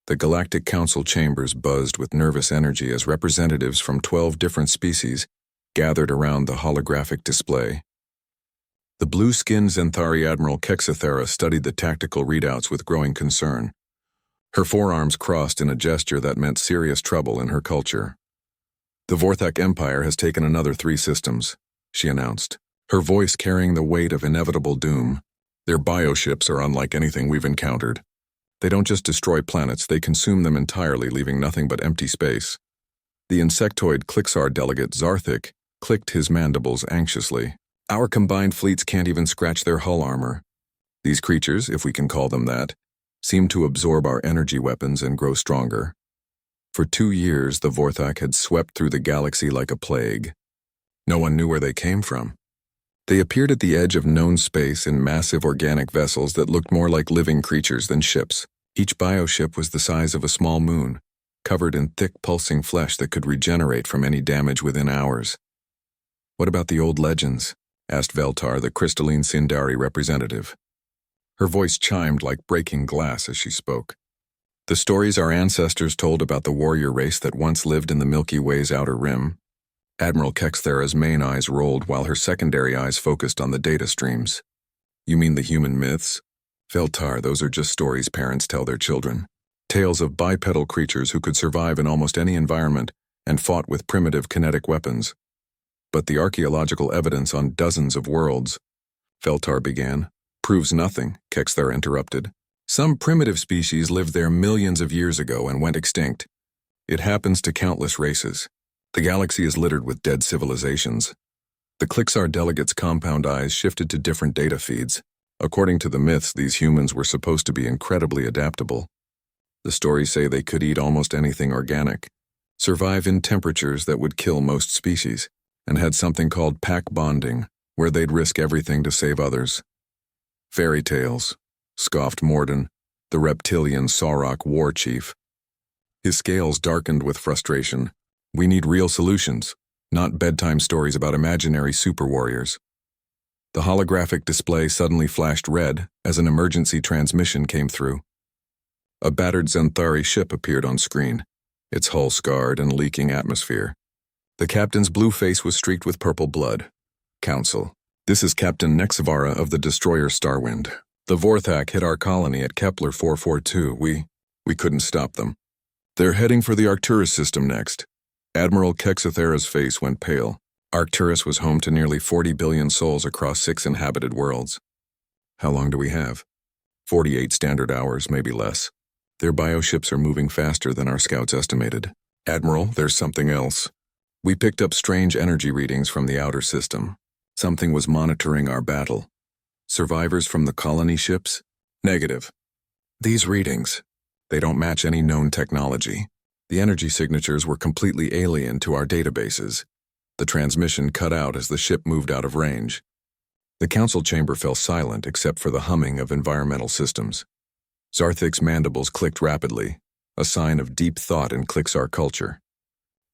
The Galactic Council chambers buzzed with nervous energy as representatives from 12 different species gathered around the holographic display. The blue-skinned Xanthari Admiral Kexathera studied the tactical readouts with growing concern. Her forearms crossed in a gesture that meant serious trouble in her culture. "The Vorthak Empire has taken another 3 systems," she announced, her voice carrying the weight of inevitable doom. "Their bioships are unlike anything we've encountered. They don't just destroy planets, they consume them entirely, leaving nothing but empty space." The insectoid Klixar delegate Zarthik clicked his mandibles anxiously. "Our combined fleets can't even scratch their hull armor. These creatures, if we can call them that, seem to absorb our energy weapons and grow stronger." For 2 years, the Vorthak had swept through the galaxy like a plague. No one knew where they came from. They appeared at the edge of known space in massive organic vessels that looked more like living creatures than ships. Each bioship was the size of a small moon, covered in thick pulsing flesh that could regenerate from any damage within hours. "What about the old legends?" asked Veltar, the crystalline Sindari representative. Her voice chimed like breaking glass as she spoke. "The stories our ancestors told about the warrior race that once lived in the Milky Way's outer rim." Admiral Kexthera's main eyes rolled while her secondary eyes focused on the data streams. "You mean the human myths?" "Veltar, those are just stories parents tell their children. Tales of bipedal creatures who could survive in almost any environment and fought with primitive kinetic weapons. But the archaeological evidence on dozens of worlds," Veltar began, "proves nothing," Kexthera interrupted. "Some primitive species lived there millions of years ago and went extinct. It happens to countless races. The galaxy is littered with dead civilizations." The Klixar delegate's compound eyes shifted to different data feeds. According to the myths, these humans were supposed to be incredibly adaptable. The stories say they could eat almost anything organic, survive in temperatures that would kill most species, and had something called pack bonding, where they'd risk everything to save others. "Fairy tales," scoffed Morden, the reptilian Saurok war chief. His scales darkened with frustration. "We need real solutions, not bedtime stories about imaginary super warriors." The holographic display suddenly flashed red as an emergency transmission came through. A battered Xanthari ship appeared on screen, its hull scarred and leaking atmosphere. The captain's blue face was streaked with purple blood. "Council, this is Captain Nexavara of the destroyer Starwind. The Vorthak hit our colony at Kepler 442. We couldn't stop them. They're heading for the Arcturus system next." Admiral Kexathera's face went pale. Arcturus was home to nearly 40 billion souls across 6 inhabited worlds. "How long do we have?" 48 standard hours, maybe less. Their bioships are moving faster than our scouts estimated. "Admiral, there's something else. We picked up strange energy readings from the outer system. Something was monitoring our battle. Survivors from the colony ships? Negative. These readings, they don't match any known technology. The energy signatures were completely alien to our databases. The transmission cut out as the ship moved out of range." The council chamber fell silent except for the humming of environmental systems. Zarthik's mandibles clicked rapidly, a sign of deep thought in Klixar culture.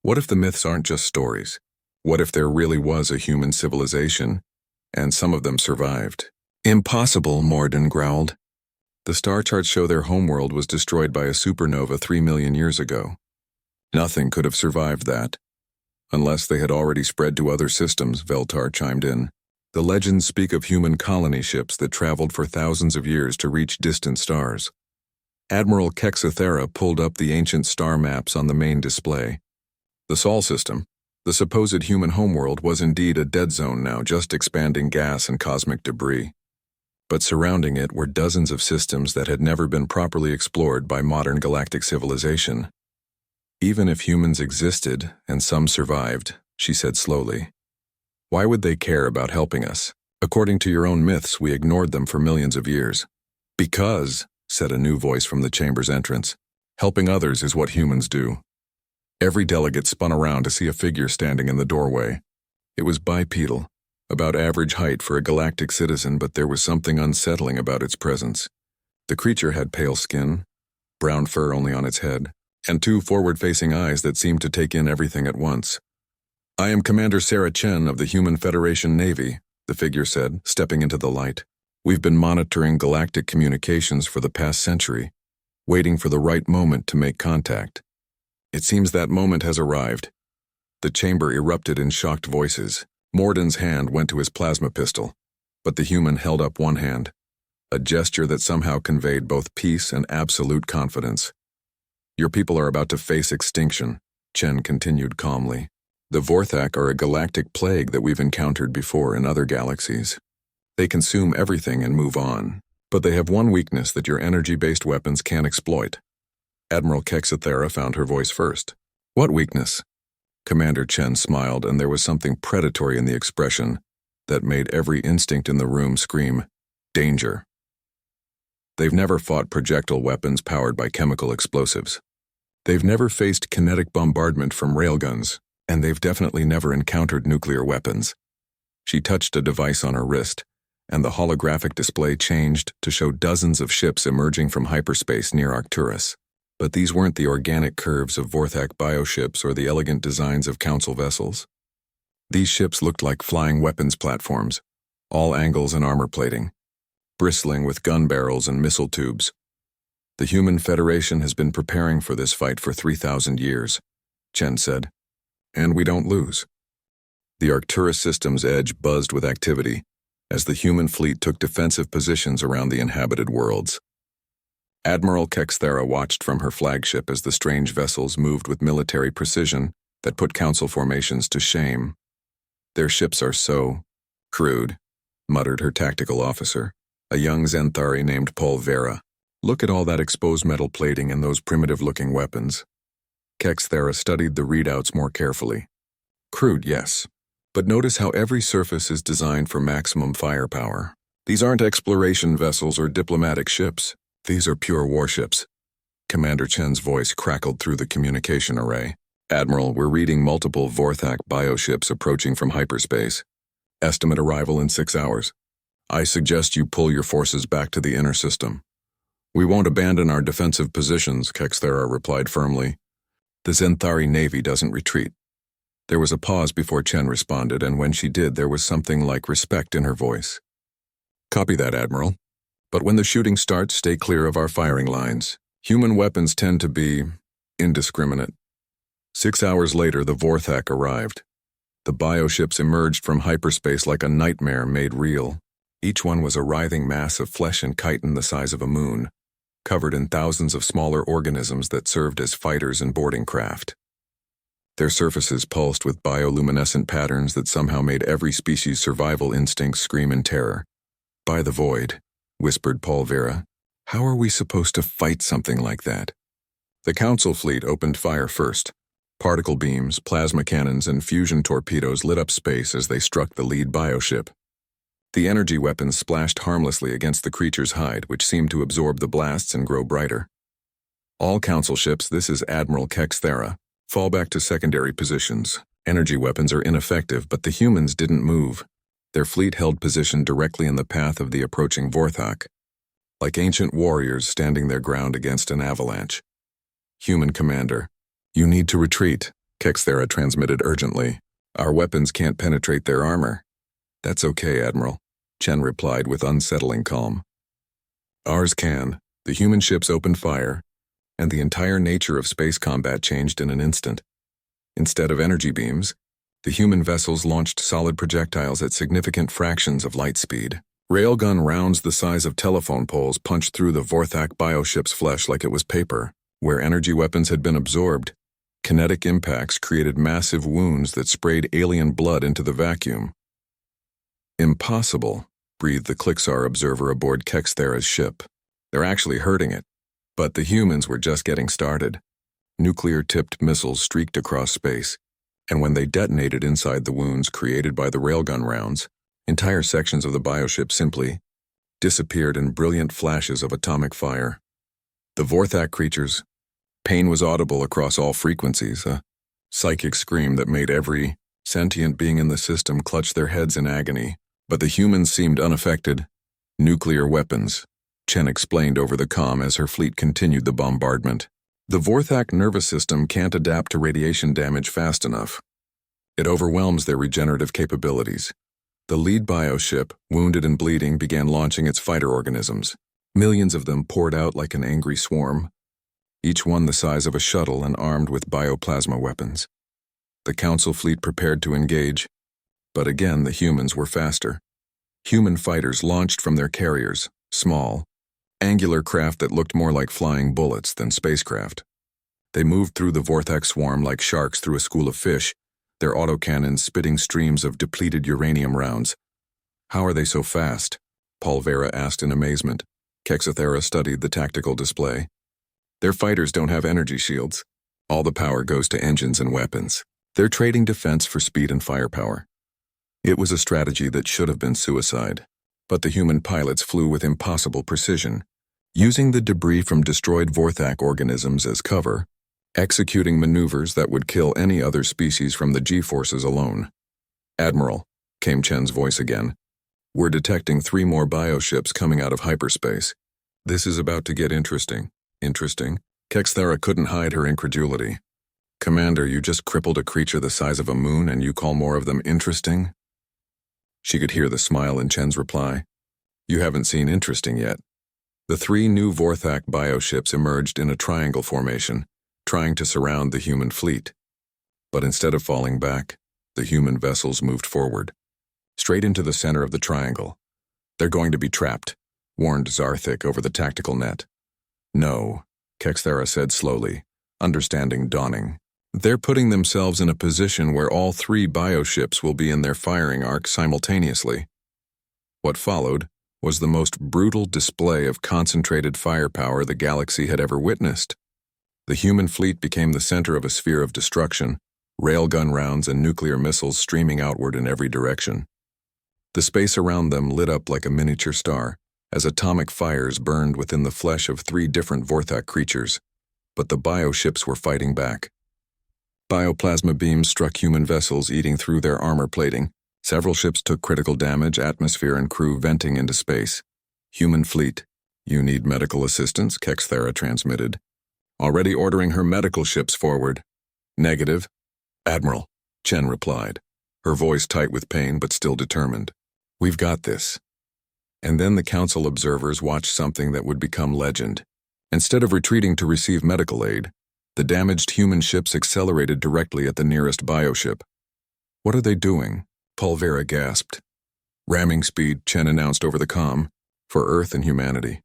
What if the myths aren't just stories? What if there really was a human civilization, and some of them survived? "Impossible," Morden growled. "The star charts show their homeworld was destroyed by a supernova 3 million years ago. Nothing could have survived that. Unless they had already spread to other systems," Veltar chimed in. "The legends speak of human colony ships that traveled for thousands of years to reach distant stars." Admiral Kexathera pulled up the ancient star maps on the main display. The Sol system, the supposed human homeworld, was indeed a dead zone now, just expanding gas and cosmic debris. But surrounding it were dozens of systems that had never been properly explored by modern galactic civilization. "Even if humans existed, and some survived," she said slowly, "why would they care about helping us? According to your own myths, we ignored them for millions of years." "Because," said a new voice from the chamber's entrance, "helping others is what humans do." Every delegate spun around to see a figure standing in the doorway. It was bipedal, about average height for a galactic citizen, but there was something unsettling about its presence. The creature had pale skin, brown fur only on its head, and 2 forward-facing eyes that seemed to take in everything at once. "I am Commander Sarah Chen of the Human Federation Navy," the figure said, stepping into the light. "We've been monitoring galactic communications for the past century. waiting for the right moment to make contact. It seems that moment has arrived. The chamber erupted in shocked voices. Morden's hand went to his plasma pistol, but the human held up one hand, a gesture that somehow conveyed both peace and absolute confidence. Your people are about to face extinction, Chen continued calmly. The Vorthak are a galactic plague that we've encountered before in other galaxies. They consume everything and move on, but they have one weakness that your energy-based weapons can't exploit. Admiral Kexathera found her voice first. What weakness? Commander Chen smiled, and there was something predatory in the expression that made every instinct in the room scream, danger. They've never fought projectile weapons powered by chemical explosives. They've never faced kinetic bombardment from railguns, and they've definitely never encountered nuclear weapons. She touched a device on her wrist, and the holographic display changed to show dozens of ships emerging from hyperspace near Arcturus. But these weren't the organic curves of Vorthak bioships or the elegant designs of council vessels. These ships looked like flying weapons platforms, all angles and armor plating, bristling with gun barrels and missile tubes. The Human Federation has been preparing for this fight for 3,000 years, Chen said. And we don't lose. The Arcturus system's edge buzzed with activity as the human fleet took defensive positions around the inhabited worlds. Admiral Kexathera watched from her flagship as the strange vessels moved with military precision that put council formations to shame. Their ships are so crude, muttered her tactical officer, a young Xanthari named Paul Vera. Look at all that exposed metal plating and those primitive-looking weapons. Kexathera studied the readouts more carefully. Crude, yes, but notice how every surface is designed for maximum firepower. These aren't exploration vessels or diplomatic ships. These are pure warships. Commander Chen's voice crackled through the communication array. Admiral, we're reading multiple Vorthak bioships approaching from hyperspace. Estimate arrival in 6 hours. I suggest you pull your forces back to the inner system. We won't abandon our defensive positions, Kexathera replied firmly. The Xanthari Navy doesn't retreat. There was a pause before Chen responded, and when she did, there was something like respect in her voice. Copy that, Admiral. But when the shooting starts, stay clear of our firing lines. Human weapons tend to be indiscriminate. 6 hours later, the Vorthak arrived. The bioships emerged from hyperspace like a nightmare made real. Each one was a writhing mass of flesh and chitin the size of a moon, covered in thousands of smaller organisms that served as fighters and boarding craft. Their surfaces pulsed with bioluminescent patterns that somehow made every species' survival instincts scream in terror. By the void, whispered Paul Vera. How are we supposed to fight something like that? The Council fleet opened fire first. Particle beams, plasma cannons, and fusion torpedoes lit up space as they struck the lead bioship. The energy weapons splashed harmlessly against the creature's hide, which seemed to absorb the blasts and grow brighter. All Council ships, this is Admiral Kexathera, fall back to secondary positions. Energy weapons are ineffective, but the humans didn't move. Their fleet held position directly in the path of the approaching Vorthak, like ancient warriors standing their ground against an avalanche. Human commander, you need to retreat, Kexathera transmitted urgently. Our weapons can't penetrate their armor. That's okay, Admiral, Chen replied with unsettling calm. Ours can. The human ships opened fire, and the entire nature of space combat changed in an instant. Instead of energy beams, the human vessels launched solid projectiles at significant fractions of light speed. Railgun rounds the size of telephone poles punched through the Vorthak bioship's flesh like it was paper. Where energy weapons had been absorbed, kinetic impacts created massive wounds that sprayed alien blood into the vacuum. Impossible, breathed the Klixar observer aboard Kexathera's ship. They're actually hurting it. But the humans were just getting started. Nuclear-tipped missiles streaked across space, and when they detonated inside the wounds created by the railgun rounds, entire sections of the bioship simply disappeared in brilliant flashes of atomic fire. The Vorthak creatures, pain was audible across all frequencies, a psychic scream that made every sentient being in the system clutch their heads in agony. But the humans seemed unaffected. Nuclear weapons, Chen explained over the comm as her fleet continued the bombardment. The Vorthak nervous system can't adapt to radiation damage fast enough. It overwhelms their regenerative capabilities. The lead bioship, wounded and bleeding, began launching its fighter organisms. Millions of them poured out like an angry swarm, each one the size of a shuttle and armed with bioplasma weapons. The Council fleet prepared to engage, but again the humans were faster. Human fighters launched from their carriers, small, angular craft that looked more like flying bullets than spacecraft. They moved through the Vorthak swarm like sharks through a school of fish, their autocannons spitting streams of depleted uranium rounds. "How are they so fast?" Polvera asked in amazement. Kexathera studied the tactical display. "Their fighters don't have energy shields. All the power goes to engines and weapons. They're trading defense for speed and firepower." It was a strategy that should have been suicide, but the human pilots flew with impossible precision, using the debris from destroyed Vorthak organisms as cover, executing maneuvers that would kill any other species from the G-forces alone. "Admiral," came Chen's voice again, "we're detecting 3 more bioships coming out of hyperspace. This is about to get interesting." "Interesting?" Kexathera couldn't hide her incredulity. "Commander, you just crippled a creature the size of a moon and you call more of them interesting?" She could hear the smile in Chen's reply. "You haven't seen interesting yet." The 3 new Vorthak bioships emerged in a triangle formation, trying to surround the human fleet. But instead of falling back, the human vessels moved forward, straight into the center of the triangle. "They're going to be trapped," warned Zarthik over the tactical net. "No," Kexathera said slowly, understanding dawning. "They're putting themselves in a position where all 3 bioships will be in their firing arc simultaneously." What followed was the most brutal display of concentrated firepower the galaxy had ever witnessed. The human fleet became the center of a sphere of destruction, railgun rounds and nuclear missiles streaming outward in every direction. The space around them lit up like a miniature star, as atomic fires burned within the flesh of 3 different Vorthak creatures. But the bioships were fighting back. Bioplasma beams struck human vessels, eating through their armor plating. Several ships took critical damage, atmosphere and crew venting into space. "Human fleet, you need medical assistance," Kexathera transmitted. "Already ordering her medical ships forward." "Negative." "Admiral," Chen replied, her voice tight with pain but still determined. "We've got this." And then the Council observers watched something that would become legend. Instead of retreating to receive medical aid, the damaged human ships accelerated directly at the nearest bioship. "What are they doing?" Polvera gasped. "Ramming speed," Chen announced over the comm, "for Earth and humanity."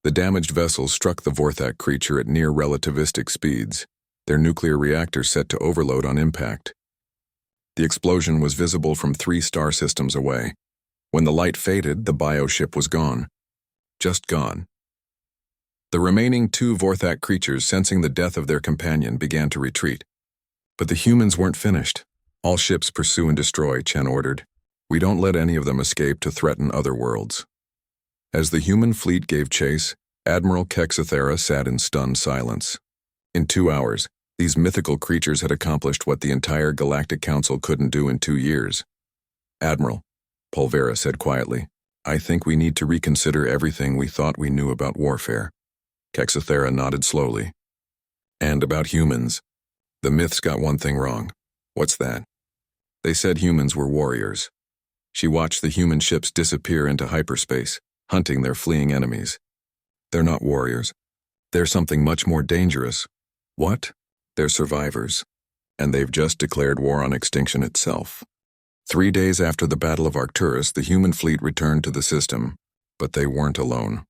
The damaged vessels struck the Vorthak creature at near relativistic speeds, their nuclear reactors set to overload on impact. The explosion was visible from 3 star systems away. When the light faded, the bioship was gone. Just gone. The remaining 2 Vorthak creatures, sensing the death of their companion, began to retreat. But the humans weren't finished. "All ships pursue and destroy," Chen ordered. "We don't let any of them escape to threaten other worlds." As the human fleet gave chase, Admiral Kexathera sat in stunned silence. In 2 hours, these mythical creatures had accomplished what the entire Galactic Council couldn't do in 2 years. "Admiral," Polvera said quietly, "I think we need to reconsider everything we thought we knew about warfare." Kexathera nodded slowly. "And about humans. The myths got one thing wrong." "What's that?" "They said humans were warriors." She watched the human ships disappear into hyperspace, hunting their fleeing enemies. "They're not warriors. They're something much more dangerous." "What?" "They're survivors. And they've just declared war on extinction itself." 3 days after the Battle of Arcturus, the human fleet returned to the system, but they weren't alone.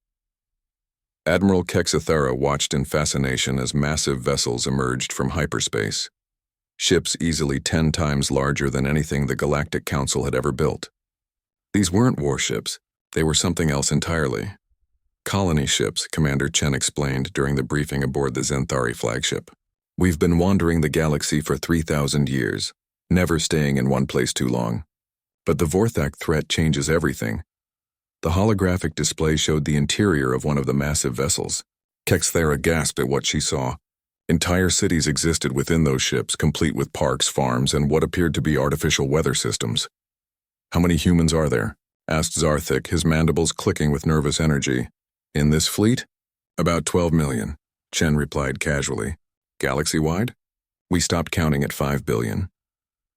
Admiral Kexathera watched in fascination as massive vessels emerged from hyperspace. Ships easily 10 times larger than anything the Galactic Council had ever built. These weren't warships, they were something else entirely. "Colony ships," Commander Chen explained during the briefing aboard the Zenthari flagship. "We've been wandering the galaxy for 3,000 years, never staying in one place too long. But the Vorthak threat changes everything." The holographic display showed the interior of one of the massive vessels. Kexathera gasped at what she saw. Entire cities existed within those ships, complete with parks, farms, and what appeared to be artificial weather systems. "How many humans are there?" asked Zarthik, his mandibles clicking with nervous energy. "In this fleet?" "About 12 million, Chen replied casually. "Galaxy-wide?" "We stopped counting at 5 billion.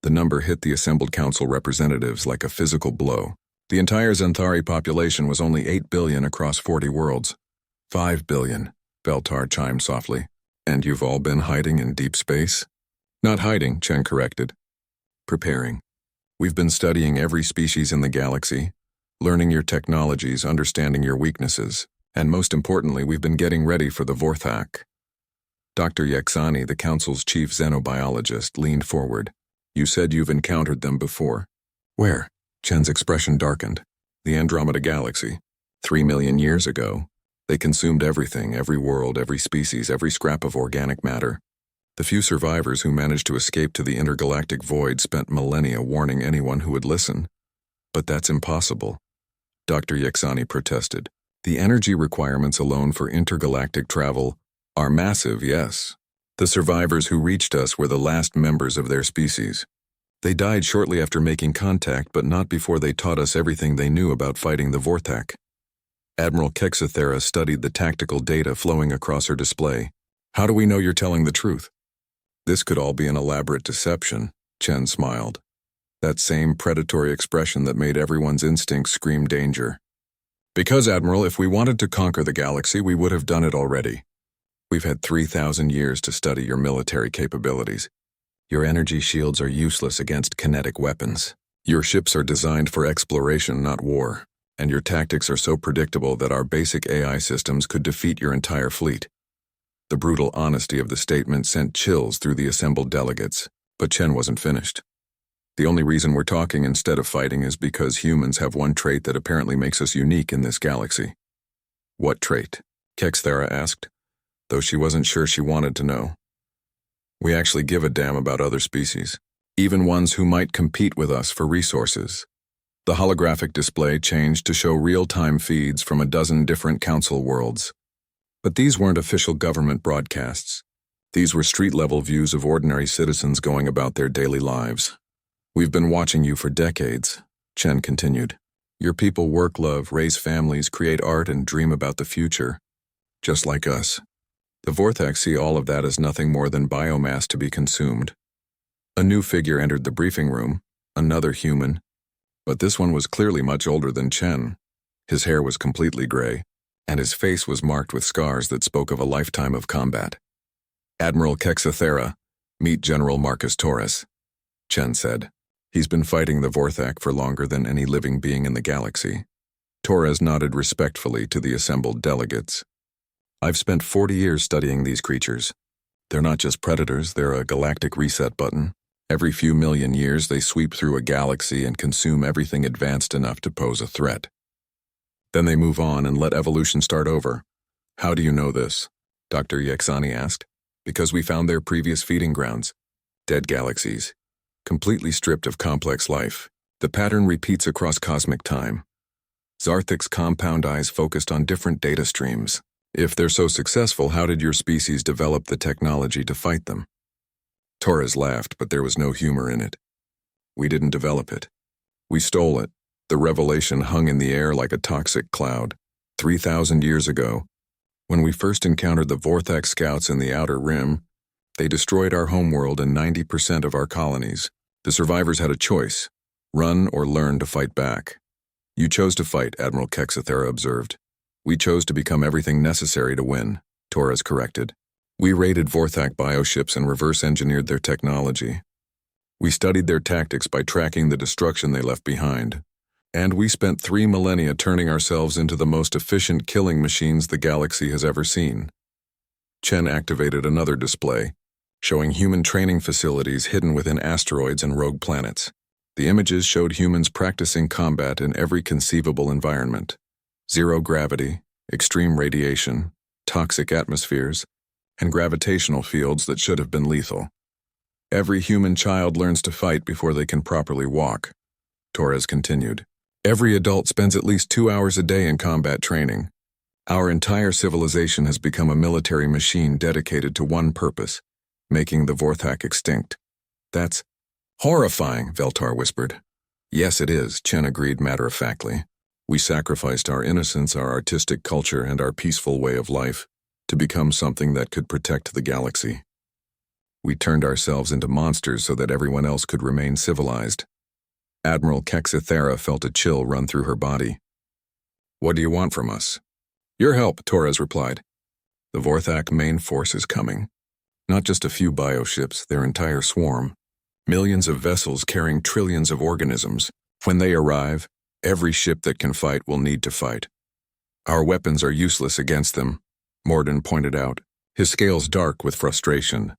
The number hit the assembled council representatives like a physical blow. The entire Zenthari population was only 8 billion across 40 worlds. 5 billion, Beltar chimed softly. And you've all been hiding in deep space? Not hiding, Chen corrected. Preparing. We've been studying every species in the galaxy, learning your technologies, understanding your weaknesses, and most importantly, we've been getting ready for the Vorthak. Dr. Yexani, the Council's chief xenobiologist, leaned forward. You said you've encountered them before. Where? Chen's expression darkened. The Andromeda Galaxy. 3 million years ago. They consumed everything, every world, every species, every scrap of organic matter. The few survivors who managed to escape to the intergalactic void spent millennia warning anyone who would listen. But that's impossible. Dr. Yexani protested. The energy requirements alone for intergalactic travel are massive, yes. The survivors who reached us were the last members of their species. They died shortly after making contact, but not before they taught us everything they knew about fighting the Vorthak. Admiral Kexathera studied the tactical data flowing across her display. How do we know you're telling the truth? This could all be an elaborate deception, Chen smiled. That same predatory expression that made everyone's instincts scream danger. Because, Admiral, if we wanted to conquer the galaxy, we would have done it already. We've had 3,000 years to study your military capabilities. Your energy shields are useless against kinetic weapons. Your ships are designed for exploration, not war. And your tactics are so predictable that our basic AI systems could defeat your entire fleet. The brutal honesty of the statement sent chills through the assembled delegates, but Chen wasn't finished. The only reason we're talking instead of fighting is because humans have one trait that apparently makes us unique in this galaxy. What trait? Kexathera asked, though she wasn't sure she wanted to know. We actually give a damn about other species, even ones who might compete with us for resources. The holographic display changed to show real-time feeds from a dozen different council worlds. But these weren't official government broadcasts. These were street-level views of ordinary citizens going about their daily lives. We've been watching you for decades, Chen continued. Your people work, love, raise families, create art, and dream about the future. Just like us. The Vorthak see all of that as nothing more than biomass to be consumed. A new figure entered the briefing room, another human. But this one was clearly much older than Chen. His hair was completely gray, and his face was marked with scars that spoke of a lifetime of combat. Admiral Kexathera, meet General Marcus Torres, Chen said. He's been fighting the Vorthak for longer than any living being in the galaxy. Torres nodded respectfully to the assembled delegates. I've spent 40 years studying these creatures. They're not just predators, they're a galactic reset button. Every few million years, they sweep through a galaxy and consume everything advanced enough to pose a threat. Then they move on and let evolution start over. How do you know this? Dr. Yexani asked. Because we found their previous feeding grounds. Dead galaxies. Completely stripped of complex life. The pattern repeats across cosmic time. Zarthik's compound eyes focused on different data streams. If they're so successful, how did your species develop the technology to fight them? Torres laughed, but there was no humor in it. We didn't develop it. We stole it. The revelation hung in the air like a toxic cloud. 3,000 years ago, when we first encountered the Vorthak scouts in the Outer Rim, they destroyed our homeworld and 90% of our colonies. The survivors had a choice, run or learn to fight back. You chose to fight, Admiral Kexathera observed. We chose to become everything necessary to win, Torres corrected. We raided Vorthak bioships and reverse-engineered their technology. We studied their tactics by tracking the destruction they left behind. And we spent 3 millennia turning ourselves into the most efficient killing machines the galaxy has ever seen. Chen activated another display, showing human training facilities hidden within asteroids and rogue planets. The images showed humans practicing combat in every conceivable environment. Zero gravity, extreme radiation, toxic atmospheres, and gravitational fields that should have been lethal. Every human child learns to fight before they can properly walk, Torres continued. Every adult spends at least 2 hours a day in combat training. Our entire civilization has become a military machine dedicated to one purpose, making the Vorthak extinct. That's horrifying, Veltar whispered. Yes, it is, Chen agreed matter-of-factly. We sacrificed our innocence, our artistic culture, and our peaceful way of life to become something that could protect the galaxy. We turned ourselves into monsters so that everyone else could remain civilized. Admiral Kexathera felt a chill run through her body. What do you want from us? Your help, Torres replied. The Vorthak main force is coming. Not just a few bioships, their entire swarm. Millions of vessels carrying trillions of organisms. When they arrive, every ship that can fight will need to fight. Our weapons are useless against them, Morden pointed out, his scales dark with frustration.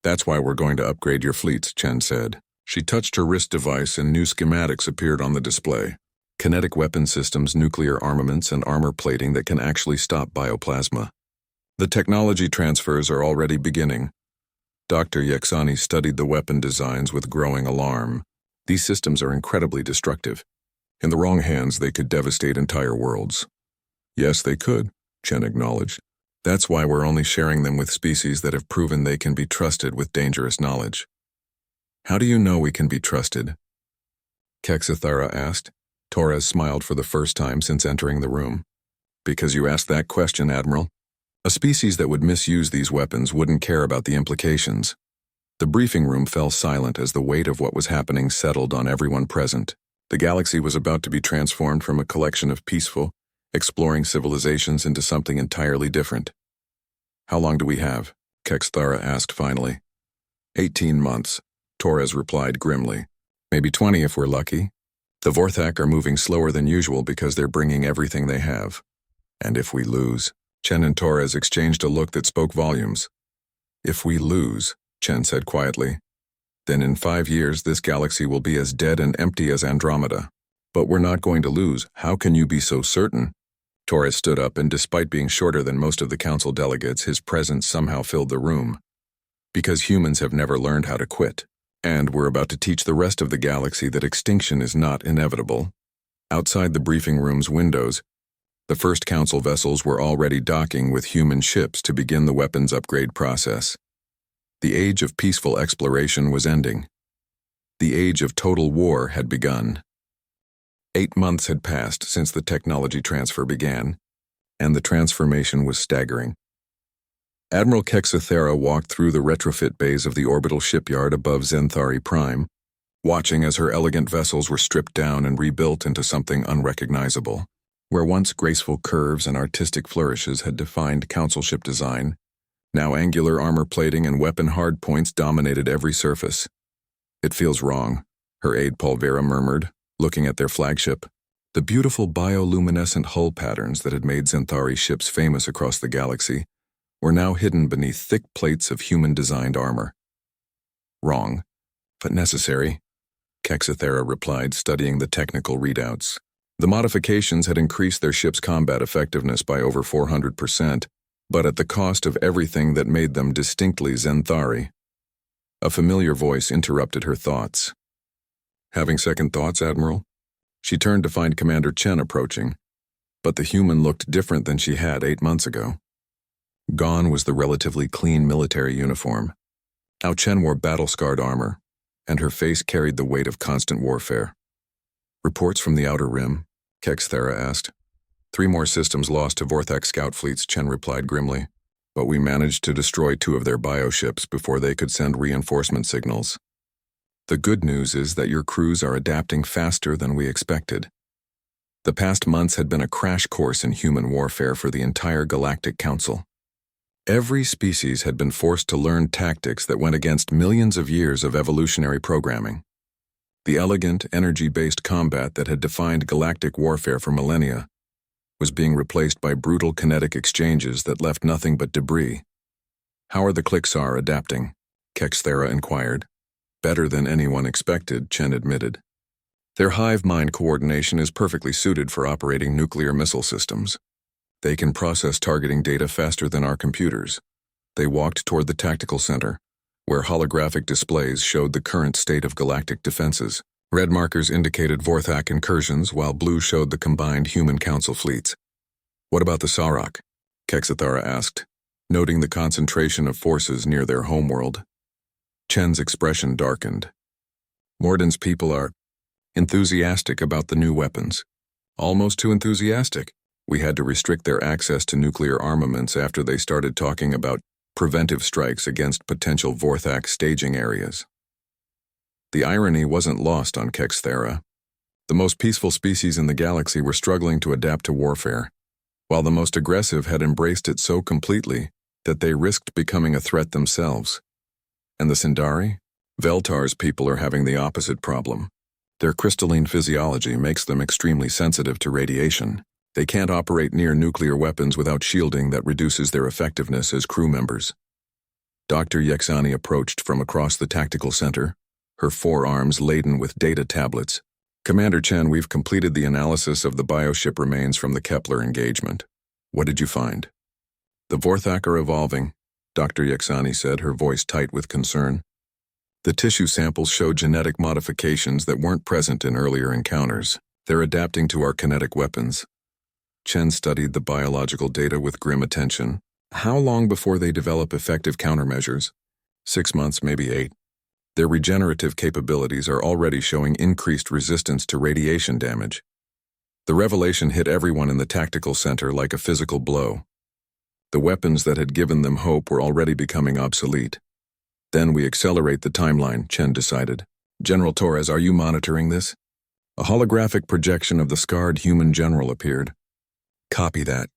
That's why we're going to upgrade your fleets, Chen said. She touched her wrist device and new schematics appeared on the display. Kinetic weapon systems, nuclear armaments, and armor plating that can actually stop bioplasma. The technology transfers are already beginning. Dr. Yexani studied the weapon designs with growing alarm. These systems are incredibly destructive. In the wrong hands, they could devastate entire worlds. Yes, they could, Chen acknowledged. That's why we're only sharing them with species that have proven they can be trusted with dangerous knowledge. How do you know we can be trusted? Kexithara asked. Torres smiled for the first time since entering the room. Because you asked that question, Admiral. A species that would misuse these weapons wouldn't care about the implications. The briefing room fell silent as the weight of what was happening settled on everyone present. The galaxy was about to be transformed from a collection of peaceful, exploring civilizations into something entirely different. How long do we have? Kexithara asked finally. 18 months, Torres replied grimly. Maybe 20 if we're lucky. The Vorthak are moving slower than usual because they're bringing everything they have. And if we lose? Chen and Torres exchanged a look that spoke volumes. If we lose, Chen said quietly, then in 5 years this galaxy will be as dead and empty as Andromeda. But we're not going to lose. How can you be so certain? Torres stood up, and despite being shorter than most of the council delegates, his presence somehow filled the room. Because humans have never learned how to quit. And we're about to teach the rest of the galaxy that extinction is not inevitable. Outside the briefing room's windows, the first council vessels were already docking with human ships to begin the weapons upgrade process. The age of peaceful exploration was ending. The age of total war had begun. 8 months had passed since the technology transfer began, and the transformation was staggering. Admiral Kexithara walked through the retrofit bays of the orbital shipyard above Zenthari Prime, watching as her elegant vessels were stripped down and rebuilt into something unrecognizable. Where once graceful curves and artistic flourishes had defined council ship design, now angular armor plating and weapon hardpoints dominated every surface. It feels wrong, her aide Pulvera murmured, looking at their flagship. The beautiful bioluminescent hull patterns that had made Zenthari ships famous across the galaxy were now hidden beneath thick plates of human-designed armor. Wrong, but necessary, Kexithara replied, studying the technical readouts. The modifications had increased their ship's combat effectiveness by over 400%, but at the cost of everything that made them distinctly Zenthari. A familiar voice interrupted her thoughts. Having second thoughts, Admiral? She turned to find Commander Chen approaching, but the human looked different than she had 8 months ago. Gone was the relatively clean military uniform. Now Chen wore battle-scarred armor, and her face carried the weight of constant warfare. Reports from the Outer Rim? Kexithara asked. 3 more systems lost to Vorthak scout fleets, Chen replied grimly. But we managed to destroy 2 of their bioships before they could send reinforcement signals. The good news is that your crews are adapting faster than we expected. The past months had been a crash course in human warfare for the entire Galactic Council. Every species had been forced to learn tactics that went against millions of years of evolutionary programming. The elegant, energy-based combat that had defined galactic warfare for millennia was being replaced by brutal kinetic exchanges that left nothing but debris. How are the Clixar adapting? Kexithara inquired. Better than anyone expected, Chen admitted. Their hive-mind coordination is perfectly suited for operating nuclear missile systems. They can process targeting data faster than our computers. They walked toward the tactical center, where holographic displays showed the current state of galactic defenses. Red markers indicated Vorthak incursions, while blue showed the combined human council fleets. What about the Sarok? Kexithara asked, noting the concentration of forces near their homeworld. Chen's expression darkened. Morden's people are enthusiastic about the new weapons. Almost too enthusiastic. We had to restrict their access to nuclear armaments after they started talking about preventive strikes against potential Vorthak staging areas. The irony wasn't lost on Kexithara. The most peaceful species in the galaxy were struggling to adapt to warfare, while the most aggressive had embraced it so completely that they risked becoming a threat themselves. And the Sindari? Veltar's people are having the opposite problem. Their crystalline physiology makes them extremely sensitive to radiation. They can't operate near nuclear weapons without shielding that reduces their effectiveness as crew members. Dr. Yexani approached from across the tactical center, her forearms laden with data tablets. Commander Chen, we've completed the analysis of the bioship remains from the Kepler engagement. What did you find? The Vorthak are evolving, Dr. Yexani said, her voice tight with concern. The tissue samples show genetic modifications that weren't present in earlier encounters. They're adapting to our kinetic weapons. Chen studied the biological data with grim attention. How long before they develop effective countermeasures? 6 months, maybe 8. Their regenerative capabilities are already showing increased resistance to radiation damage. The revelation hit everyone in the tactical center like a physical blow. The weapons that had given them hope were already becoming obsolete. Then we accelerate the timeline, Chen decided. General Torres, are you monitoring this? A holographic projection of the scarred human general appeared. Copy that.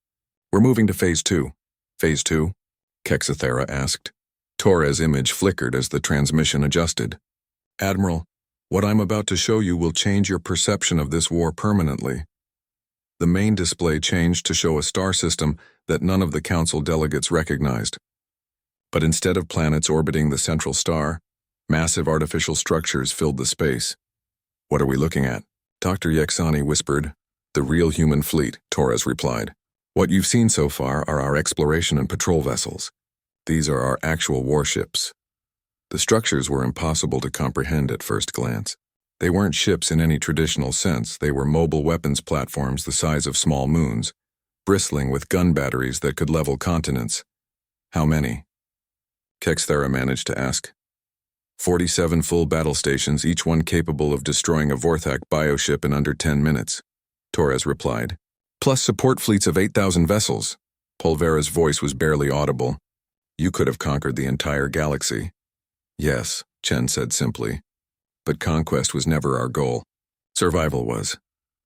We're moving to Phase 2. Phase 2? Kexathera asked. Torres' image flickered as the transmission adjusted. Admiral, what I'm about to show you will change your perception of this war permanently. The main display changed to show a star system that none of the Council delegates recognized. But instead of planets orbiting the central star, massive artificial structures filled the space. What are we looking at? Dr. Yexani whispered. The real human fleet, Torres replied. What you've seen so far are our exploration and patrol vessels. These are our actual warships. The structures were impossible to comprehend at first glance. They weren't ships in any traditional sense. They were mobile weapons platforms the size of small moons, bristling with gun batteries that could level continents. How many? Kexthera managed to ask. 47 full battle stations, each one capable of destroying a Vorthak bioship in under 10 minutes, Torres replied. Plus support fleets of 8,000 vessels. Polvera's voice was barely audible. You could have conquered the entire galaxy. Yes, Chen said simply. But conquest was never our goal. Survival was.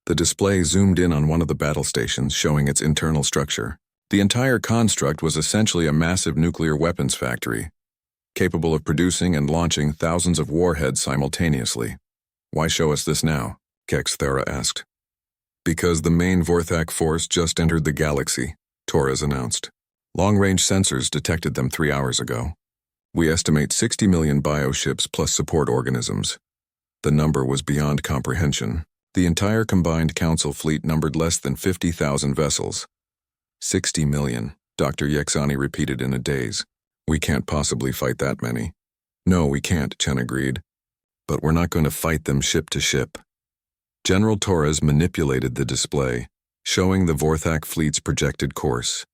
The display zoomed in on one of the battle stations, showing its internal structure. The entire construct was essentially a massive nuclear weapons factory, capable of producing and launching thousands of warheads simultaneously. Why show us this now? Kexthera asked. Because the main Vorthak force just entered the galaxy, Torres announced. Long-range sensors detected them 3 hours ago. We estimate 60 million bioships plus support organisms. The number was beyond comprehension. The entire combined Council fleet numbered less than 50,000 vessels. 60 million, Dr. Yexani repeated in a daze. We can't possibly fight that many. No, we can't, Chen agreed. But we're not going to fight them ship to ship. General Torres manipulated the display, showing the Vorthak fleet's projected course.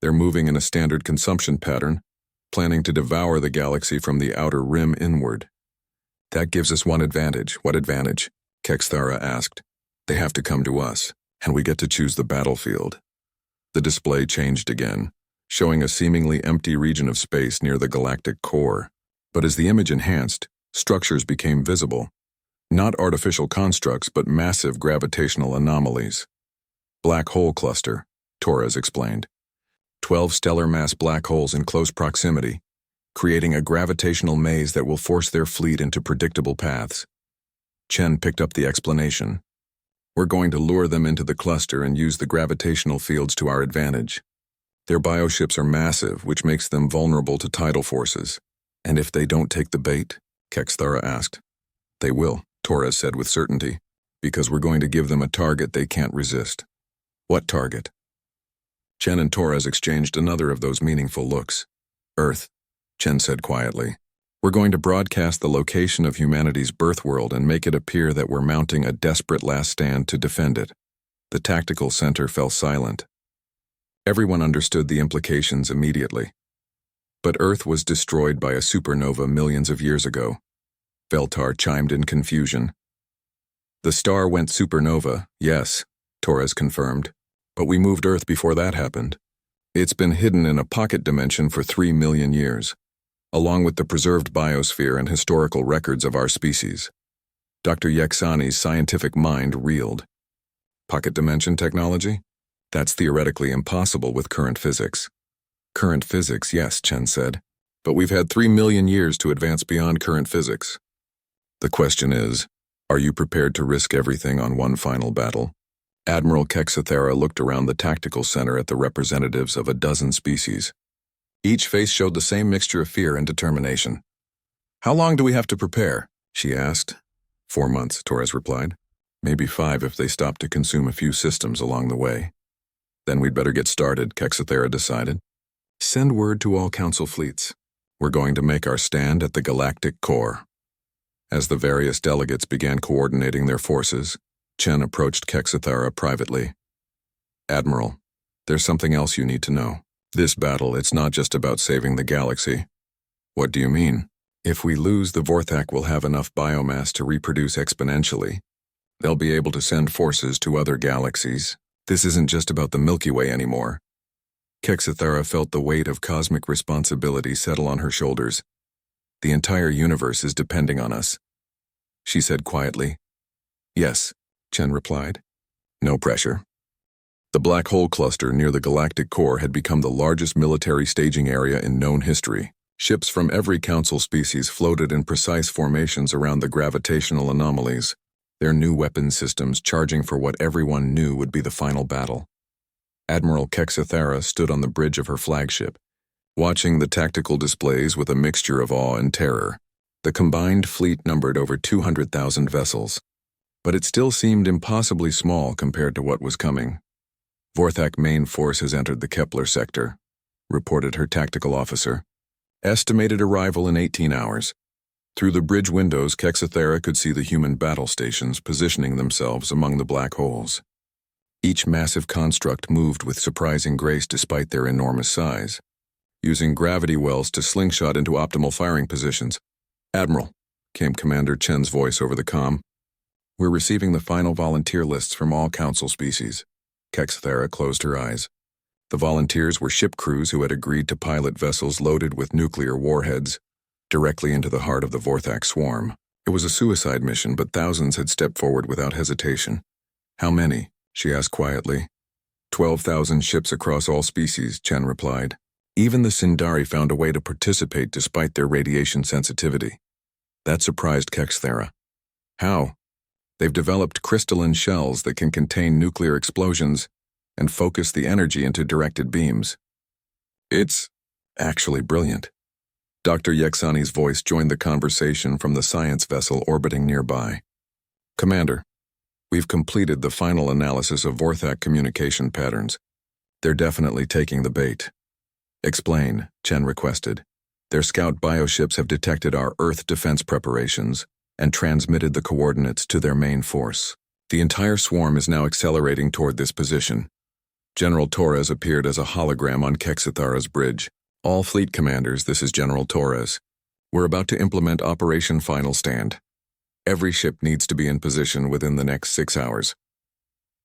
They're moving in a standard consumption pattern, planning to devour the galaxy from the outer rim inward. That gives us one advantage. What advantage? Kexthara asked. They have to come to us, and we get to choose the battlefield. The display changed again, showing a seemingly empty region of space near the galactic core. But as the image enhanced, structures became visible. Not artificial constructs, but massive gravitational anomalies. Black hole cluster, Torres explained. 12 stellar mass black holes in close proximity, creating a gravitational maze that will force their fleet into predictable paths. Chen picked up the explanation. We're going to lure them into the cluster and use the gravitational fields to our advantage. Their bioships are massive, which makes them vulnerable to tidal forces. And if they don't take the bait? Kexthara asked. They will, Torres said with certainty, because we're going to give them a target they can't resist. What target? Chen and Torres exchanged another of those meaningful looks. Earth, Chen said quietly. We're going to broadcast the location of humanity's birth world and make it appear that we're mounting a desperate last stand to defend it. The tactical center fell silent. Everyone understood the implications immediately. But Earth was destroyed by a supernova millions of years ago. Veltar chimed in confusion. The star went supernova, yes, Torres confirmed. But we moved Earth before that happened. It's been hidden in a pocket dimension for 3 million years, along with the preserved biosphere and historical records of our species. Dr. Yexani's scientific mind reeled. Pocket dimension technology? That's theoretically impossible with current physics. Current physics, yes, Chen said. But we've had 3 million years to advance beyond current physics. The question is, are you prepared to risk everything on one final battle? Admiral Kexathera looked around the tactical center at the representatives of a dozen species. Each face showed the same mixture of fear and determination. How long do we have to prepare? She asked. 4 months, Torres replied. Maybe 5 if they stop to consume a few systems along the way. Then we'd better get started, Kexathera decided. Send word to all council fleets. We're going to make our stand at the galactic core. As the various delegates began coordinating their forces, Chen approached Kexathera privately. Admiral, there's something else you need to know. This battle, it's not just about saving the galaxy. What do you mean? If we lose, the Vorthak will have enough biomass to reproduce exponentially. They'll be able to send forces to other galaxies. This isn't just about the Milky Way anymore. Kexathera felt the weight of cosmic responsibility settle on her shoulders. The entire universe is depending on us. She said quietly. Yes, Chen replied. No pressure. The black hole cluster near the galactic core had become the largest military staging area in known history. Ships from every council species floated in precise formations around the gravitational anomalies, their new weapon systems charging for what everyone knew would be the final battle. Admiral Kexathera stood on the bridge of her flagship, watching the tactical displays with a mixture of awe and terror. The combined fleet numbered over 200,000 vessels, but it still seemed impossibly small compared to what was coming. Vorthak main force has entered the Kepler sector, reported her tactical officer. Estimated arrival in 18 hours. Through the bridge windows, Kexathera could see the human battle stations positioning themselves among the black holes. Each massive construct moved with surprising grace despite their enormous size, using gravity wells to slingshot into optimal firing positions. Admiral, came Commander Chen's voice over the comm. We're receiving the final volunteer lists from all council species. Kexathera closed her eyes. The volunteers were ship crews who had agreed to pilot vessels loaded with nuclear warheads directly into the heart of the Vorthak swarm. It was a suicide mission, but thousands had stepped forward without hesitation. How many? She asked quietly. 12,000 ships across all species, Chen replied. Even the Sindari found a way to participate despite their radiation sensitivity. That surprised Kexathera. How? They've developed crystalline shells that can contain nuclear explosions and focus the energy into directed beams. It's actually brilliant. Dr. Yeksani's voice joined the conversation from the science vessel orbiting nearby. Commander, we've completed the final analysis of Vorthak communication patterns. They're definitely taking the bait. Explain, Chen requested. Their scout bioships have detected our Earth defense preparations and transmitted the coordinates to their main force. The entire swarm is now accelerating toward this position. General Torres appeared as a hologram on Kexathera's bridge. All fleet commanders, this is General Torres. We're about to implement Operation Final Stand. Every ship needs to be in position within the next 6 hours.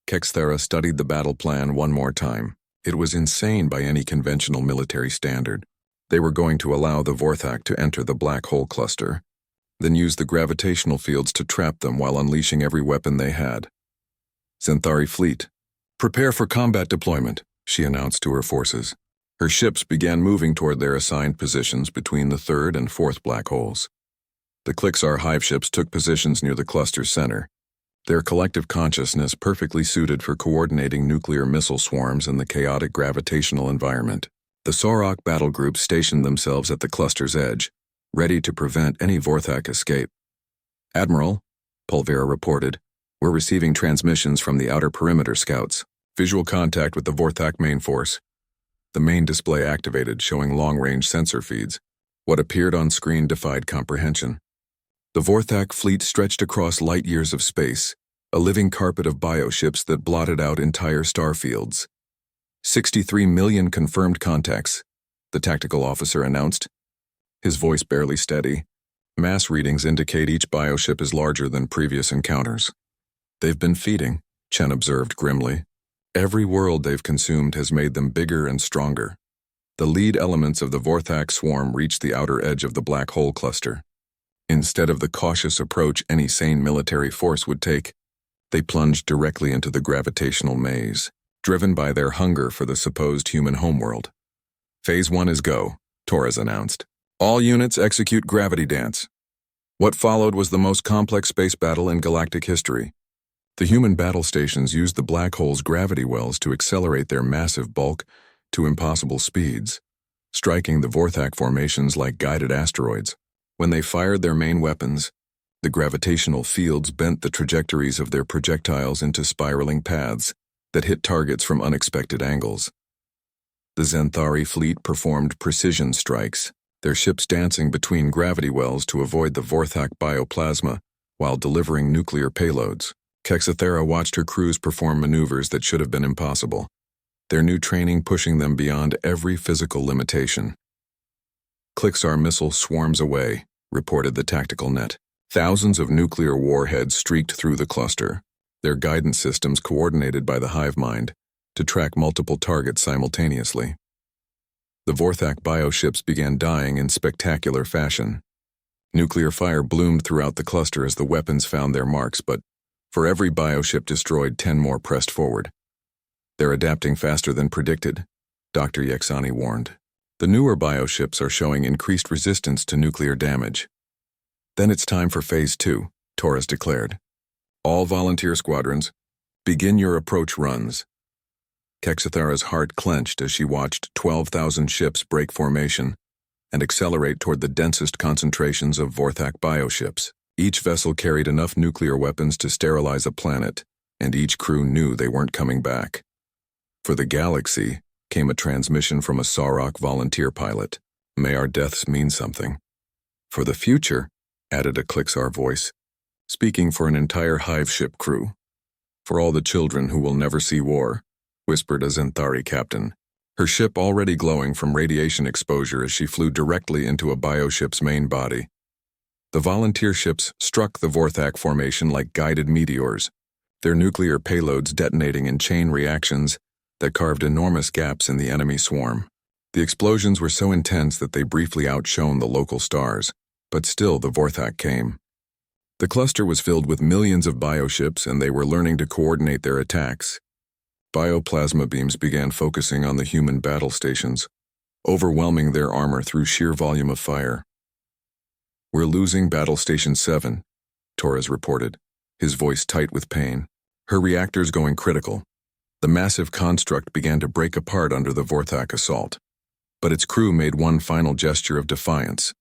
Kexathera studied the battle plan one more time. It was insane by any conventional military standard. They were going to allow the Vorthak to enter the black hole cluster, then use the gravitational fields to trap them while unleashing every weapon they had. Xanthari fleet, prepare for combat deployment, she announced to her forces. Her ships began moving toward their assigned positions between the third and fourth black holes. The Klixar hive ships took positions near the cluster's center, their collective consciousness perfectly suited for coordinating nuclear missile swarms in the chaotic gravitational environment. The Sorok battle groups stationed themselves at the cluster's edge, ready to prevent any Vorthak escape. Admiral, Pulvera reported, we're receiving transmissions from the outer perimeter scouts. Visual contact with the Vorthak main force. The main display activated, showing long-range sensor feeds. What appeared on screen defied comprehension. The Vorthak fleet stretched across light years of space, a living carpet of bioships that blotted out entire starfields. 63 million confirmed contacts, the tactical officer announced, his voice barely steady. Mass readings indicate each bioship is larger than previous encounters. They've been feeding, Chen observed grimly. Every world they've consumed has made them bigger and stronger. The lead elements of the Vorthak swarm reached the outer edge of the black hole cluster. Instead of the cautious approach any sane military force would take, they plunged directly into the gravitational maze, driven by their hunger for the supposed human homeworld. Phase 1 is go, Torres announced. All units execute gravity dance. What followed was the most complex space battle in galactic history. The human battle stations used the black hole's gravity wells to accelerate their massive bulk to impossible speeds, striking the Vorthak formations like guided asteroids. When they fired their main weapons, the gravitational fields bent the trajectories of their projectiles into spiraling paths that hit targets from unexpected angles. The Xanthari fleet performed precision strikes, their ships dancing between gravity wells to avoid the Vorthak bioplasma while delivering nuclear payloads. Kexathera watched her crews perform maneuvers that should have been impossible, their new training pushing them beyond every physical limitation. Klixar missile swarms away, reported the tactical net. Thousands of nuclear warheads streaked through the cluster, their guidance systems coordinated by the hive mind to track multiple targets simultaneously. The Vorthak bioships began dying in spectacular fashion. Nuclear fire bloomed throughout the cluster as the weapons found their marks, but for every bioship destroyed, 10 more pressed forward. They're adapting faster than predicted, Dr. Yexani warned. The newer bioships are showing increased resistance to nuclear damage. Then it's time for Phase 2, Torres declared. All volunteer squadrons, begin your approach runs. Kexathera's heart clenched as she watched 12,000 ships break formation and accelerate toward the densest concentrations of Vorthak bioships. Each vessel carried enough nuclear weapons to sterilize a planet, and each crew knew they weren't coming back. For the galaxy came a transmission from a Sarok volunteer pilot. May our deaths mean something. For the future, added a Klixar voice, speaking for an entire hive ship crew. For all the children who will never see war, whispered a Xanthari captain, her ship already glowing from radiation exposure as she flew directly into a bioship's main body. The volunteer ships struck the Vorthak formation like guided meteors, their nuclear payloads detonating in chain reactions that carved enormous gaps in the enemy swarm. The explosions were so intense that they briefly outshone the local stars, but still the Vorthak came. The cluster was filled with millions of bioships, and they were learning to coordinate their attacks. Bioplasma beams began focusing on the human battle stations, overwhelming their armor through sheer volume of fire. We're losing Battle Station 7, Torres reported, his voice tight with pain. Her reactors going critical. The massive construct began to break apart under the Vorthak assault. But its crew made one final gesture of defiance.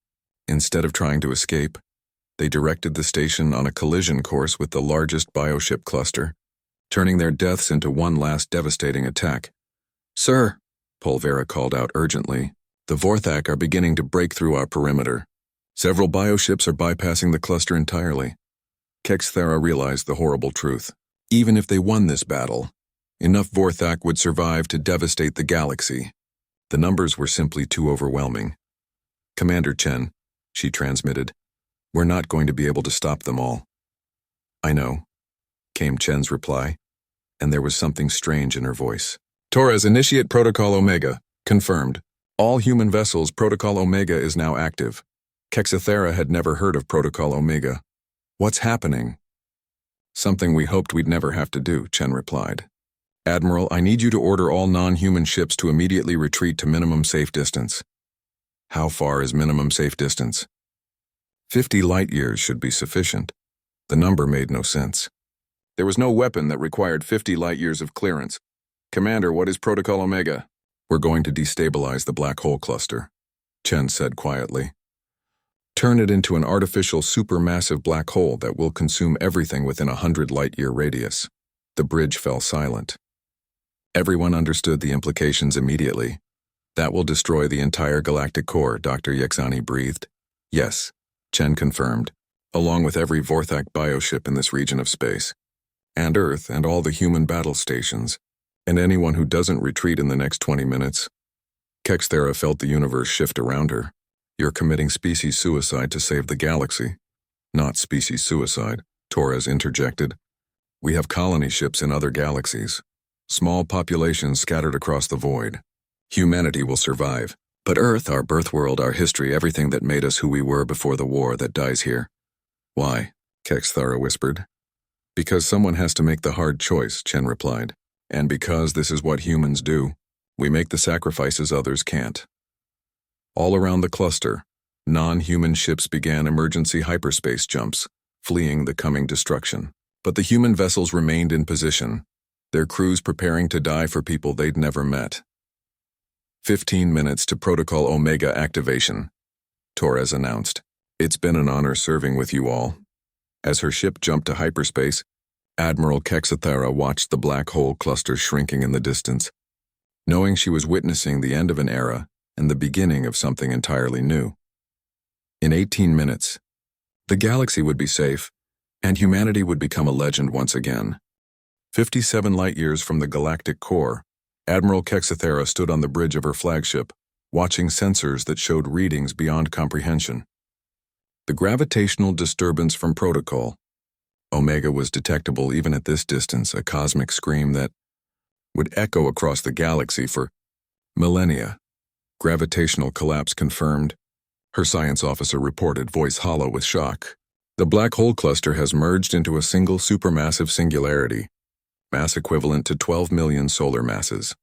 Instead of trying to escape, they directed the station on a collision course with the largest bioship cluster, turning their deaths into one last devastating attack. Sir, Polvera called out urgently, the Vorthak are beginning to break through our perimeter. Several bioships are bypassing the cluster entirely. Kexathera realized the horrible truth. Even if they won this battle, enough Vorthak would survive to devastate the galaxy. The numbers were simply too overwhelming. Commander Chen, she transmitted, we're not going to be able to stop them all. I know, came Chen's reply, and there was something strange in her voice. Torres, initiate Protocol Omega. Confirmed. All human vessels, Protocol Omega is now active. Kexathera had never heard of Protocol Omega. What's happening? Something we hoped we'd never have to do, Chen replied. Admiral, I need you to order all non-human ships to immediately retreat to minimum safe distance. How far is minimum safe distance? 50 light-years should be sufficient. The number made no sense. There was no weapon that required 50 light-years of clearance. Commander, what is Protocol Omega? We're going to destabilize the black hole cluster, Chen said quietly. Turn it into an artificial supermassive black hole that will consume everything within 100 light-year radius. The bridge fell silent. Everyone understood the implications immediately. That will destroy the entire galactic core, Dr. Yexani breathed. Yes, Chen confirmed, along with every Vorthak bioship in this region of space. And Earth and all the human battle stations, and anyone who doesn't retreat in the next 20 minutes. Kexathera felt the universe shift around her. You're committing species suicide to save the galaxy. Not species suicide, Torres interjected. We have colony ships in other galaxies. Small populations scattered across the void. Humanity will survive. But Earth, our birth world, our history, everything that made us who we were before the war, that dies here. Why? Kexathera whispered. Because someone has to make the hard choice, Chen replied. And because this is what humans do. We make the sacrifices others can't. All around the cluster, non-human ships began emergency hyperspace jumps, fleeing the coming destruction. But the human vessels remained in position, their crews preparing to die for people they'd never met. 15 minutes to Protocol Omega activation, Torres announced. It's been an honor serving with you all. As her ship jumped to hyperspace, Admiral Kexathera watched the black hole cluster shrinking in the distance, knowing she was witnessing the end of an era and the beginning of something entirely new. In 18 minutes, the galaxy would be safe, and humanity would become a legend once again. 57 light-years from the galactic core, Admiral Kexathera stood on the bridge of her flagship, watching sensors that showed readings beyond comprehension. The gravitational disturbance from Protocol Omega was detectable even at this distance, a cosmic scream that would echo across the galaxy for millennia. Gravitational collapse confirmed, her science officer reported, voice hollow with shock. The black hole cluster has merged into a single supermassive singularity, mass equivalent to 12 million solar masses.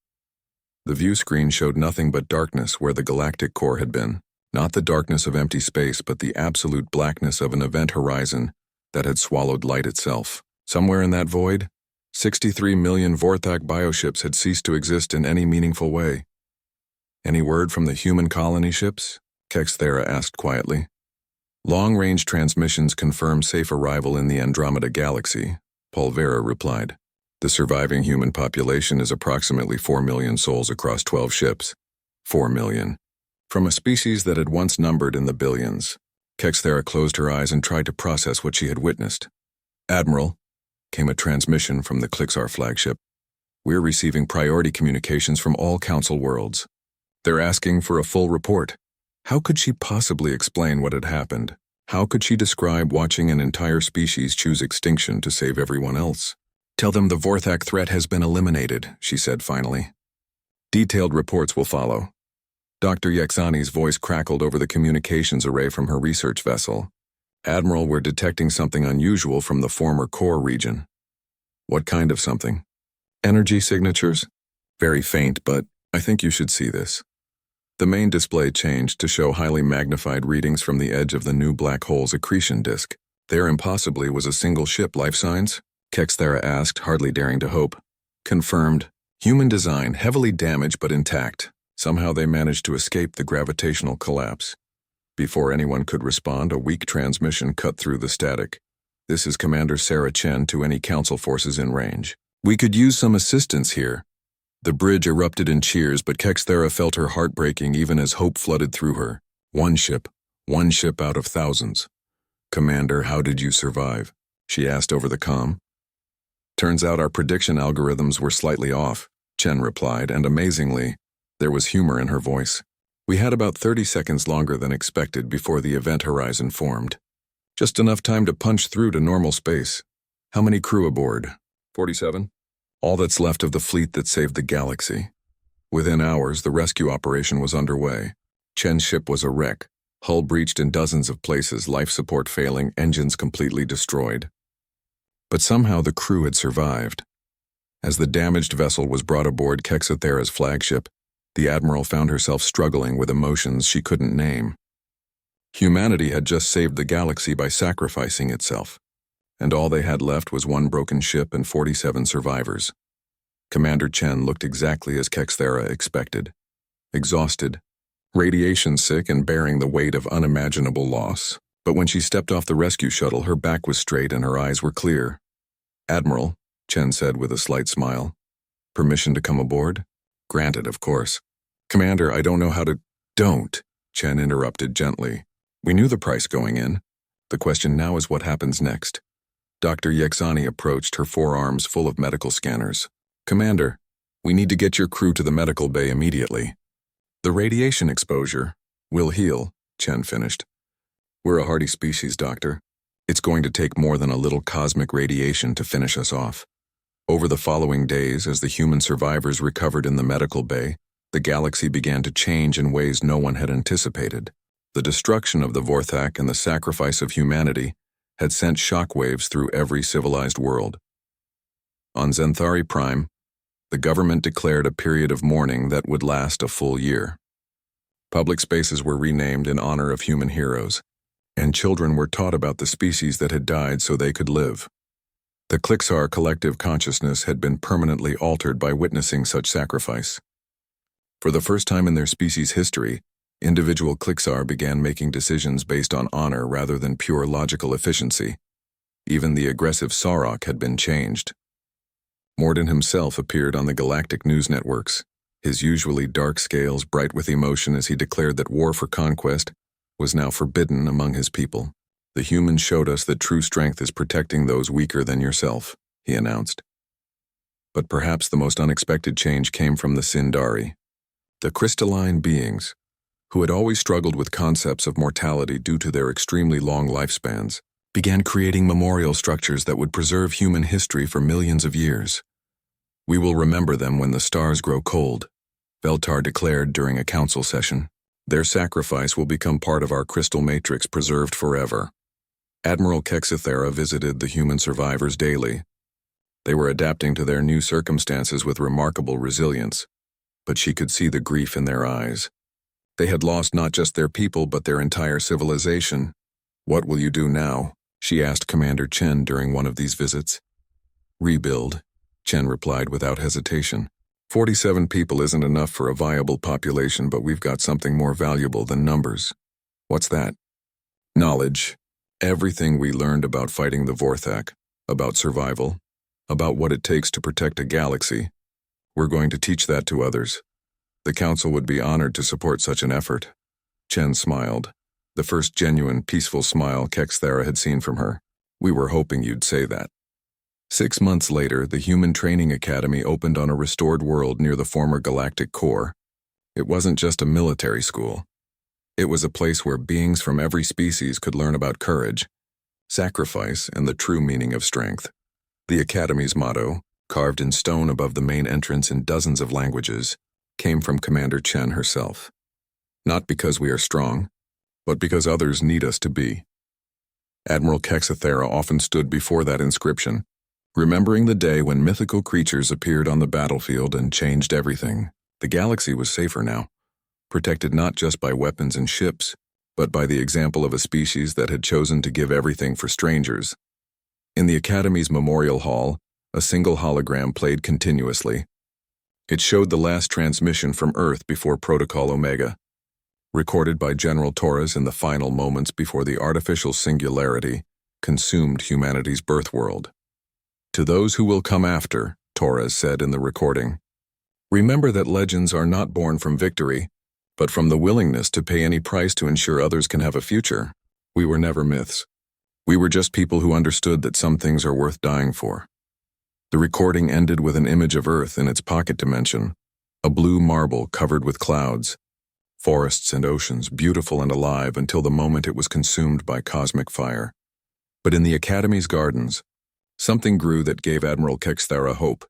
The view screen showed nothing but darkness where the galactic core had been, not the darkness of empty space but the absolute blackness of an event horizon that had swallowed light itself. Somewhere in that void, 63 million Vorthak bioships had ceased to exist in any meaningful way. Any word from the human colony ships? Kexathera asked quietly. Long-range transmissions confirm safe arrival in the Andromeda galaxy, Polvera replied. The surviving human population is approximately 4 million souls across 12 ships. 4 million. From a species that had once numbered in the billions. Kexathera closed her eyes and tried to process what she had witnessed. Admiral, came a transmission from the Klixar flagship. We're receiving priority communications from all Council worlds. They're asking for a full report. How could she possibly explain what had happened? How could she describe watching an entire species choose extinction to save everyone else? Tell them the Vorthak threat has been eliminated, she said finally. Detailed reports will follow. Dr. Yexani's voice crackled over the communications array from her research vessel. Admiral, we're detecting something unusual from the former core region. What kind of something? Energy signatures? Very faint, but I think you should see this. The main display changed to show highly magnified readings from the edge of the new black hole's accretion disk. There impossibly was a single ship, life signs? Kexathera asked, hardly daring to hope. Confirmed. Human design, heavily damaged but intact. Somehow they managed to escape the gravitational collapse. Before anyone could respond, a weak transmission cut through the static. This is Commander Sarah Chen to any Council forces in range. We could use some assistance here. The bridge erupted in cheers, but Kexathera felt her heart breaking even as hope flooded through her. One ship out of thousands. Commander, how did you survive? She asked over the comm. Turns out our prediction algorithms were slightly off, Chen replied, and amazingly, there was humor in her voice. We had about 30 seconds longer than expected before the event horizon formed. Just enough time to punch through to normal space. How many crew aboard? 47? All that's left of the fleet that saved the galaxy. Within hours, the rescue operation was underway. Chen's ship was a wreck, hull breached in dozens of places, life support failing, engines completely destroyed. But somehow the crew had survived. As the damaged vessel was brought aboard Kexathera's flagship, the Admiral found herself struggling with emotions she couldn't name. Humanity had just saved the galaxy by sacrificing itself, and all they had left was one broken ship and 47 survivors. Commander Chen looked exactly as Kexathera expected. Exhausted, radiation sick and bearing the weight of unimaginable loss. But when she stepped off the rescue shuttle, her back was straight and her eyes were clear. Admiral, Chen said with a slight smile. Permission to come aboard? Granted, of course. Commander, I don't know how to— Don't, Chen interrupted gently. We knew the price going in. The question now is what happens next. Dr. Yexani approached, her forearms full of medical scanners. Commander, we need to get your crew to the medical bay immediately. The radiation exposure will heal, Chen finished. We're a hardy species, Doctor. It's going to take more than a little cosmic radiation to finish us off. Over the following days, as the human survivors recovered in the medical bay, the galaxy began to change in ways no one had anticipated. The destruction of the Vorthak and the sacrifice of humanity had sent shockwaves through every civilized world. On Zenthari Prime, the government declared a period of mourning that would last a full year. Public spaces were renamed in honor of human heroes, and children were taught about the species that had died so they could live. The Klixar collective consciousness had been permanently altered by witnessing such sacrifice. For the first time in their species' history, individual Klixar began making decisions based on honor rather than pure logical efficiency. Even the aggressive Sarok had been changed. Morden himself appeared on the galactic news networks, his usually dark scales bright with emotion as he declared that war for conquest was now forbidden among his people. The humans showed us that true strength is protecting those weaker than yourself, he announced. But perhaps the most unexpected change came from the Sindari, the crystalline beings, who had always struggled with concepts of mortality due to their extremely long lifespans, began creating memorial structures that would preserve human history for millions of years. We will remember them when the stars grow cold, Veltar declared during a council session. Their sacrifice will become part of our crystal matrix preserved forever. Admiral Kexithera visited the human survivors daily. They were adapting to their new circumstances with remarkable resilience, but she could see the grief in their eyes. They had lost not just their people but their entire civilization. "What will you do now?" she asked Commander Chen during one of these visits. "Rebuild," Chen replied without hesitation. 47 people isn't enough for a viable population, but we've got something more valuable than numbers. What's that? Knowledge. Everything we learned about fighting the Vorthak, about survival, about what it takes to protect a galaxy. We're going to teach that to others. The Council would be honored to support such an effort. Chen smiled, the first genuine, peaceful smile Kexthera had seen from her. "We were hoping you'd say that." 6 months later, the Human Training Academy opened on a restored world near the former galactic core. It wasn't just a military school. It was a place where beings from every species could learn about courage, sacrifice, and the true meaning of strength. The Academy's motto, carved in stone above the main entrance in dozens of languages, came from Commander Chen herself. "Not because we are strong, but because others need us to be." Admiral Kexithera often stood before that inscription, remembering the day when mythical creatures appeared on the battlefield and changed everything. The galaxy was safer now, protected not just by weapons and ships, but by the example of a species that had chosen to give everything for strangers. In the Academy's Memorial Hall, a single hologram played continuously. It showed the last transmission from Earth before Protocol Omega, recorded by General Torres in the final moments before the artificial singularity consumed humanity's birth world. "To those who will come after," Torres said in the recording, "remember that legends are not born from victory, but from the willingness to pay any price to ensure others can have a future. We were never myths. We were just people who understood that some things are worth dying for." The recording ended with an image of Earth in its pocket dimension, a blue marble covered with clouds, forests and oceans, beautiful and alive until the moment it was consumed by cosmic fire. But in the Academy's gardens, something grew that gave Admiral Kexthera hope.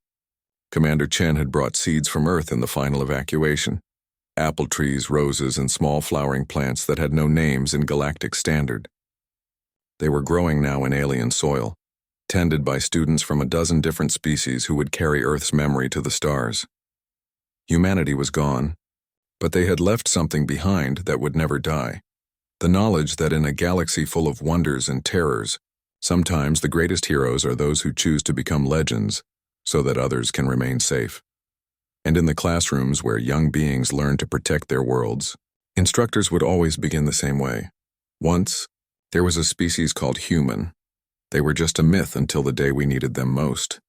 Commander Chen had brought seeds from Earth in the final evacuation. Apple trees, roses, and small flowering plants that had no names in galactic standard. They were growing now in alien soil, tended by students from a dozen different species who would carry Earth's memory to the stars. Humanity was gone, but they had left something behind that would never die. The knowledge that in a galaxy full of wonders and terrors, sometimes the greatest heroes are those who choose to become legends so that others can remain safe. And in the classrooms where young beings learn to protect their worlds, instructors would always begin the same way. Once, there was a species called human. They were just a myth until the day we needed them most.